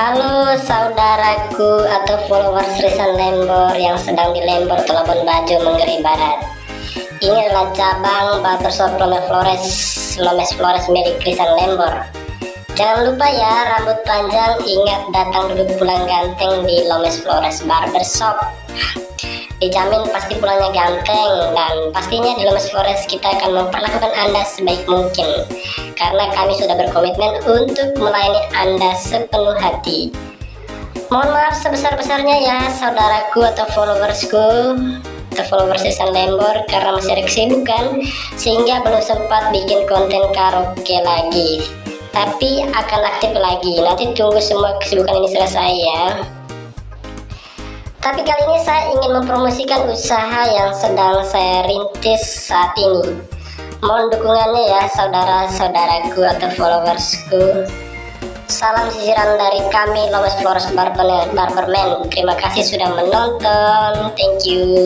Halo saudaraku atau followers Rizal Lembor yang sedang di Lembor, Labuan Bajo, Manggarai Barat. Ini adalah cabang barbershop Lomes Flores milik Rizal Lembor. Jangan lupa ya, rambut panjang ingat datang dulu pulang ganteng di Lomes Flores Barbershop. Dijamin pasti pulangnya ganteng, dan pastinya di Lomes Flores kita akan memperlakukan Anda sebaik mungkin karena kami sudah berkomitmen untuk melayani Anda sepenuh hati. Mohon maaf sebesar-besarnya ya saudaraku atau followersku atau followers Rizal Lembor, karena masih ada kesibukan sehingga belum sempat bikin konten karaoke lagi, tapi akan aktif lagi. Nanti tunggu semua kesibukan ini selesai ya. Tapi kali ini saya ingin mempromosikan usaha yang sedang saya rintis saat ini. Mohon dukungannya ya saudara-saudaraku atau followersku. Salam sisiran dari kami Lomes Flores Barberman. Terima kasih sudah menonton. Thank you.